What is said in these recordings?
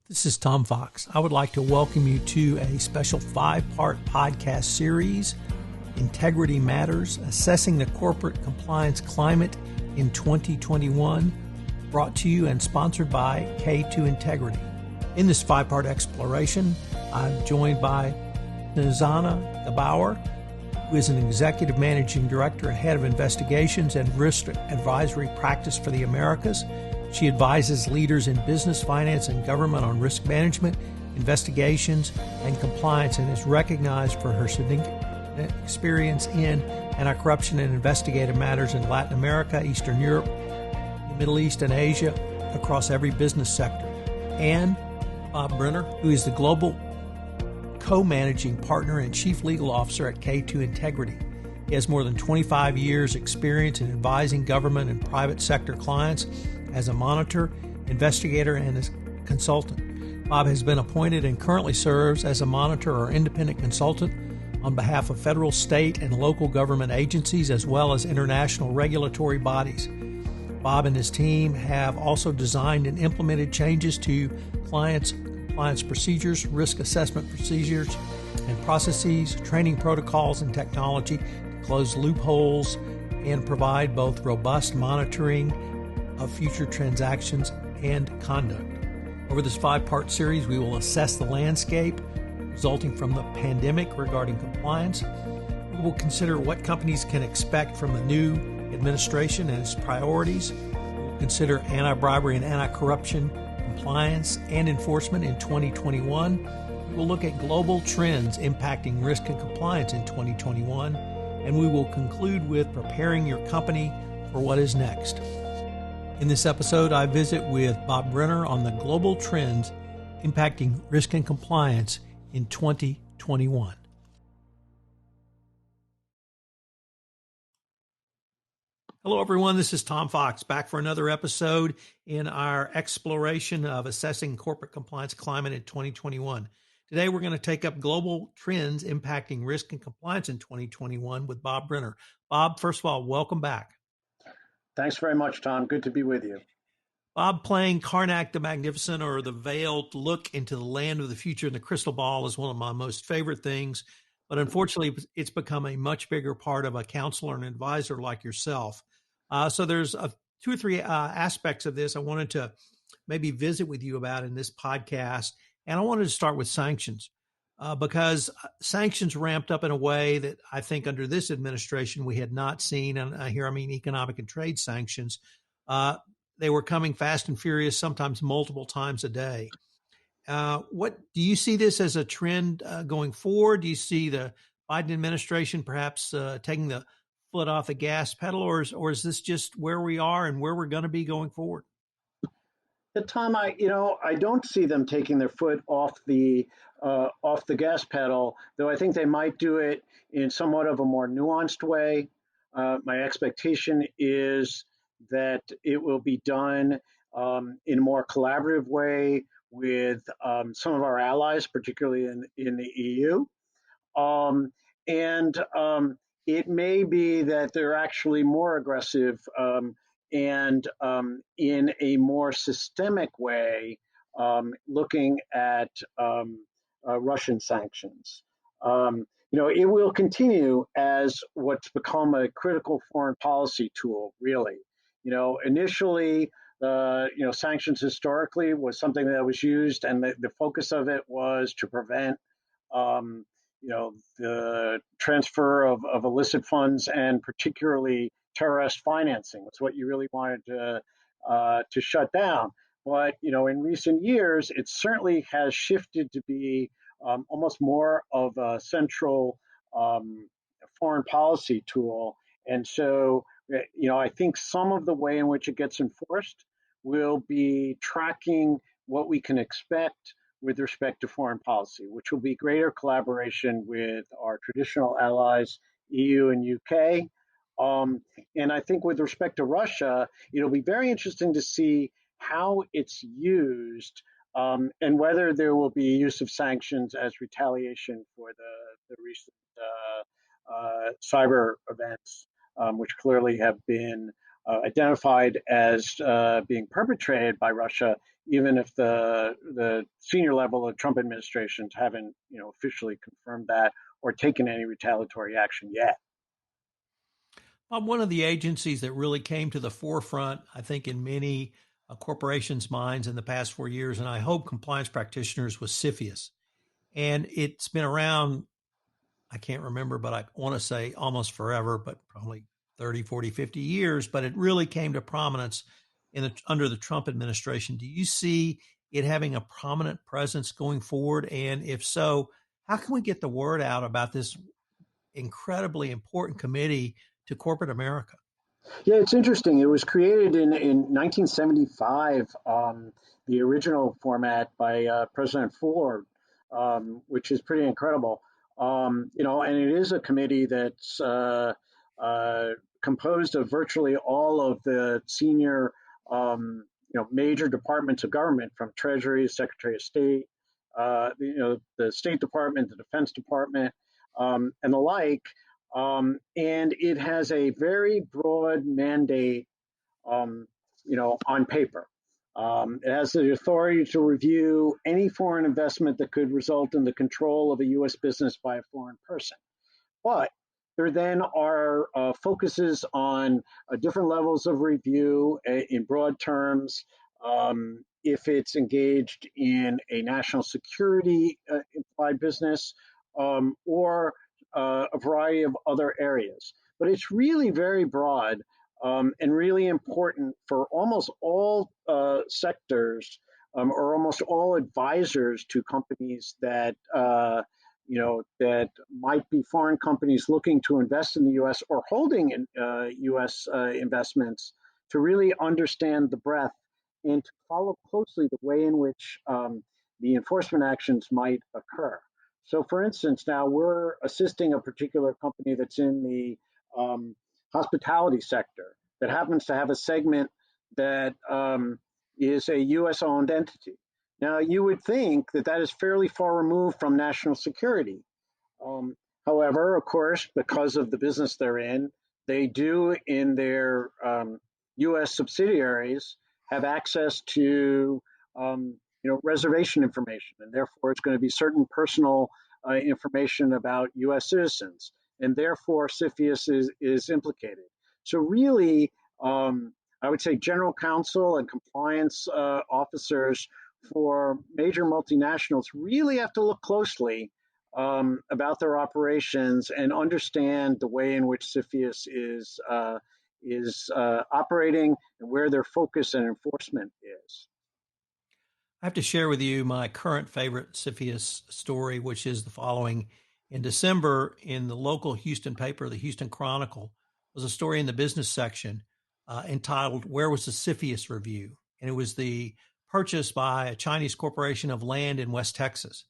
This is Tom Fox. I would like to welcome you to a special 5-part podcast series, Integrity Matters, Assessing the Corporate Compliance Climate in 2021, brought to you and sponsored by K2 Integrity. In this 5-part exploration, I'm joined by Nizana Gabauer, who is an Executive Managing Director and Head of Investigations and Risk Advisory Practice for the Americas. She advises leaders in business, finance, and government on risk management, investigations, and compliance, and is recognized for her significant experience in anti-corruption and investigative matters in Latin America, Eastern Europe, the Middle East, and Asia, across every business sector. And Bob Brenner, who is the Global Co-Managing Partner and Chief Legal Officer at K2 Integrity. He has more than 25 years' experience in advising government and private sector clients as a monitor, investigator, and as consultant. Bob has been appointed and currently serves as a monitor or independent consultant on behalf of federal, state, and local government agencies, as well as international regulatory bodies. Bob and his team have also designed and implemented changes to compliance procedures, risk assessment procedures and processes, training protocols, and technology to close loopholes and provide both robust monitoring of future transactions and conduct. Over this 5-part series, we will assess the landscape resulting from the pandemic regarding compliance. We will consider what companies can expect from the new administration and its priorities. We will consider anti-bribery and anti-corruption compliance and enforcement in 2021. We will look at global trends impacting risk and compliance in 2021. And we will conclude with preparing your company for what is next. In this episode, I visit with Bob Brenner on the global trends impacting risk and compliance in 2021. Hello, everyone. This is Tom Fox, back for another episode in our exploration of assessing corporate compliance climate in 2021. Today, we're going to take up global trends impacting risk and compliance in 2021 with Bob Brenner. Bob, first of all, welcome back. Thanks very much, Tom. Good to be with you. Bob, playing Karnak the Magnificent or the veiled look into the land of the future in the crystal ball is one of my most favorite things. But unfortunately, it's become a much bigger part of a counselor and advisor like yourself. So there's 2 or 3 aspects of this I wanted to maybe visit with you about in this podcast. And I wanted to start with sanctions because sanctions ramped up in a way that I think under this administration we had not seen. And here I mean economic and trade sanctions. They were coming fast and furious, sometimes multiple times a day. What do you see this as a trend going forward? Do you see the Biden administration perhaps taking the foot off the gas pedal, or is this just where we are and where we're going to be going forward? Tom, I don't see them taking their foot off the gas pedal, though I think they might do it in somewhat of a more nuanced way. My expectation is that it will be done in a more collaborative way with some of our allies, particularly in the EU. It may be that they're actually more aggressive and in a more systemic way, looking at Russian sanctions. It will continue as what's become a critical foreign policy tool, really. Initially, sanctions historically was something that was used, and the focus of it was to prevent the transfer of illicit funds, and particularly terrorist financing. That's what you really wanted to shut down. But in recent years, it certainly has shifted to be almost more of a central foreign policy tool. And so, I think some of the way in which it gets enforced will be tracking what we can expect with respect to foreign policy, which will be greater collaboration with our traditional allies, EU and UK. And I think with respect to Russia, it'll be very interesting to see how it's used and whether there will be use of sanctions as retaliation for the recent cyber events, which clearly have been identified as being perpetrated by Russia, even if the senior level of Trump administrations haven't, officially confirmed that or taken any retaliatory action yet. One of the agencies that really came to the forefront, I think, in many corporations' minds in the past 4 years, and I hope compliance practitioners, was CFIUS. And it's been around, I can't remember, but I want to say almost forever, but probably 30, 40, 50 years. But it really came to prominence under the Trump administration. Do you see it having a prominent presence going forward? And if so, how can we get the word out about this incredibly important committee to corporate America? Yeah, it's interesting. It was created in 1975, the original format by President Ford, which is pretty incredible. And it is a committee that's uh, composed of virtually all of the senior, major departments of government, from Treasury, Secretary of State, the State Department, the Defense Department, and the like. And it has a very broad mandate, on paper. It has the authority to review any foreign investment that could result in the control of a U.S. business by a foreign person. But there then are focuses on different levels of review in broad terms. If it's engaged in a national security implied business, or a variety of other areas. But it's really very broad, and really important for almost all sectors, or almost all advisors to companies that might be foreign companies looking to invest in the U.S. or holding in U.S. Investments, to really understand the breadth and to follow closely the way in which the enforcement actions might occur. So, for instance, now we're assisting a particular company that's in the hospitality sector that happens to have a segment that is a U.S. owned entity. Now, you would think that that is fairly far removed from national security. Um, However, of course, because of the business they're in, they do in their U.S. subsidiaries have access to reservation information, and therefore it's going to be certain personal information about U.S. citizens, and therefore CFIUS is implicated. So really, I would say general counsel and compliance officers for major multinationals really have to look closely about their operations and understand the way in which CFIUS is operating and where their focus and enforcement is. I have to share with you my current favorite CFIUS story, which is the following. In December, in the local Houston paper, the Houston Chronicle, was a story in the business section entitled, "Where was the CFIUS Review?" And it was the purchase by a Chinese corporation of land in West Texas.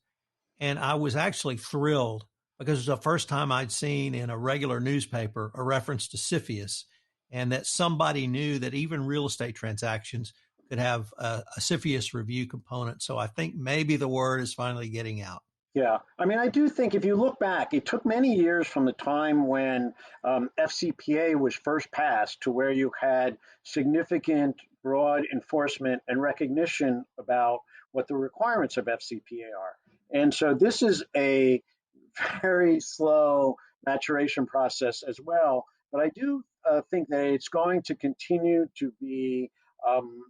And I was actually thrilled because it was the first time I'd seen in a regular newspaper a reference to CFIUS, and that somebody knew that even real estate transactions could have a CFIUS review component. So I think maybe the word is finally getting out. Yeah, I mean, I do think if you look back, it took many years from the time when FCPA was first passed to where you had significant broad enforcement and recognition about what the requirements of FCPA are. And so this is a very slow maturation process as well. But I do think that it's going to continue to be um,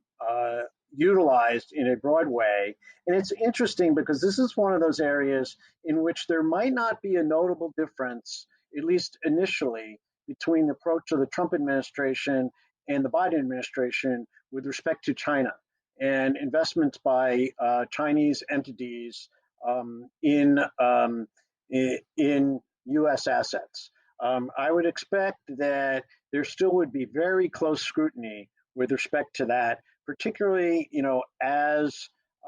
utilized in a broad way. And it's interesting because this is one of those areas in which there might not be a notable difference, at least initially, between the approach of the Trump administration and the Biden administration with respect to China and investments by Chinese entities in U.S. assets. I would expect that there still would be very close scrutiny with respect to that, particularly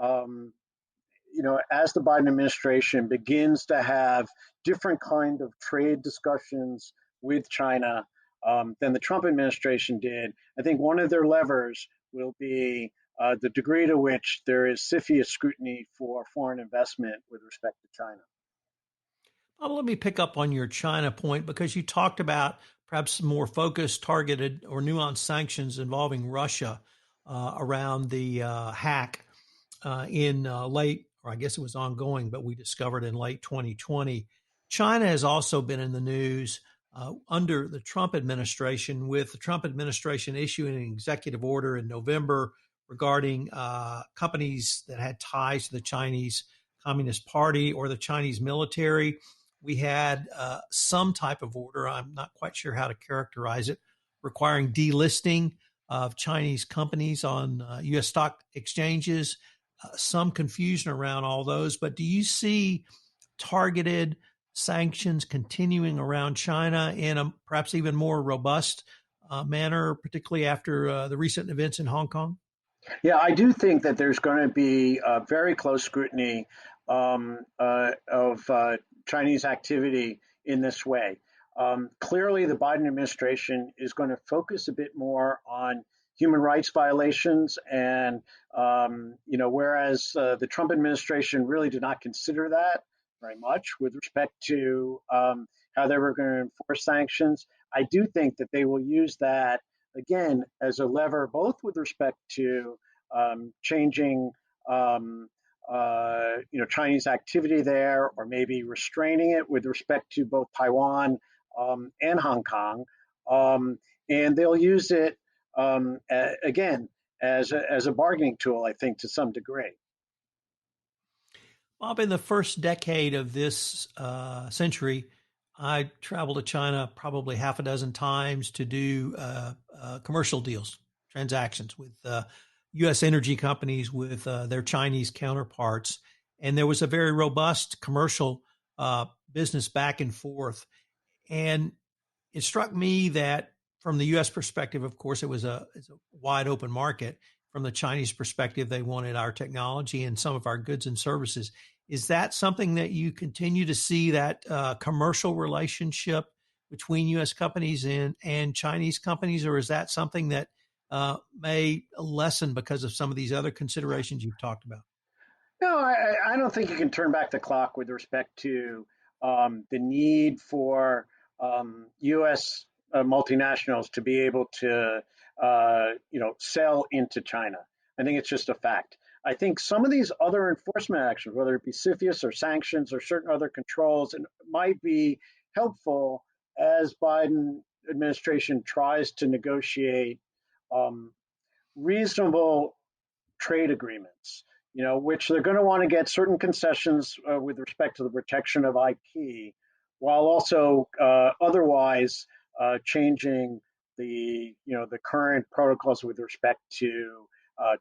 um, as the Biden administration begins to have different kind of trade discussions with China than the Trump administration did. I think one of their levers will be the degree to which there is CFIUS scrutiny for foreign investment with respect to China. Well, let me pick up on your China point because you talked about perhaps more focused, targeted, or nuanced sanctions involving Russia around the hack in late, or I guess it was ongoing, but we discovered in late 2020. China has also been in the news under the Trump administration, with the Trump administration issuing an executive order in November regarding companies that had ties to the Chinese Communist Party or the Chinese military. We had some type of order, I'm not quite sure how to characterize it, requiring delisting of Chinese companies on U.S. stock exchanges. Some confusion around all those, but do you see targeted sanctions continuing around China in a perhaps even more robust manner, particularly after the recent events in Hong Kong? Yeah, I do think that there's going to be very close scrutiny of Chinese activity in this way. Clearly, the Biden administration is going to focus a bit more on human rights violations, and whereas the Trump administration really did not consider that very much with respect to how they were going to enforce sanctions, I do think that they will use that again as a lever, both with respect to changing Chinese activity there, or maybe restraining it with respect to both Taiwan and Hong Kong, and they'll use it again as a bargaining tool, I think, to some degree. Bob, in the first decade of this century, I traveled to China probably half a dozen times to do commercial deals, transactions with U.S. energy companies, with their Chinese counterparts. And there was a very robust commercial business back and forth. And it struck me that from the U.S. perspective, of course, it's a wide open market. From the Chinese perspective, they wanted our technology and some of our goods and services. Is that something that you continue to see, that commercial relationship between U.S. companies and Chinese companies, or is that something that may lessen because of some of these other considerations you've talked about? No, I don't think you can turn back the clock with respect to the need for U.S. multinationals to be able to, sell into China. I think it's just a fact. I think some of these other enforcement actions, whether it be CFIUS or sanctions or certain other controls, and might be helpful as Biden administration tries to negotiate reasonable trade agreements, which they're going to want to get certain concessions with respect to the protection of IP, while also otherwise changing the current protocols with respect to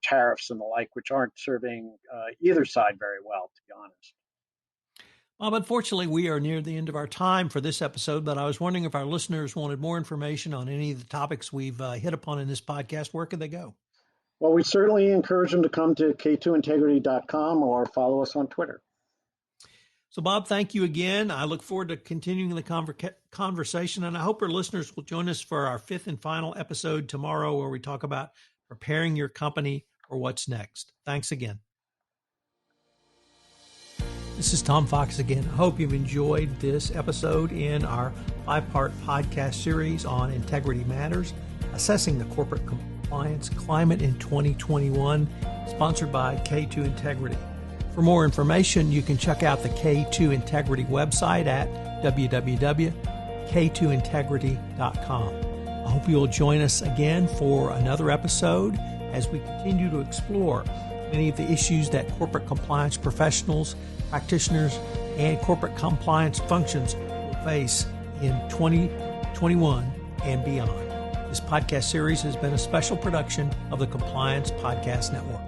tariffs and the like, which aren't serving either side very well, to be honest. Well, unfortunately, we are near the end of our time for this episode, but I was wondering if our listeners wanted more information on any of the topics we've hit upon in this podcast, where could they go? Well, we certainly encourage them to come to k2integrity.com or follow us on Twitter. So, Bob, thank you again. I look forward to continuing the conversation, and I hope our listeners will join us for our 5th and final episode tomorrow, where we talk about preparing your company for what's next. Thanks again. This is Tom Fox again. I hope you've enjoyed this episode in our 5-part podcast series on Integrity Matters, assessing the corporate compliance climate in 2021, sponsored by K2 Integrity. For more information, you can check out the K2 Integrity website at www.k2integrity.com. I hope you'll join us again for another episode as we continue to explore many of the issues that corporate compliance professionals, practitioners, and corporate compliance functions will face in 2021 and beyond. This podcast series has been a special production of the Compliance Podcast Network.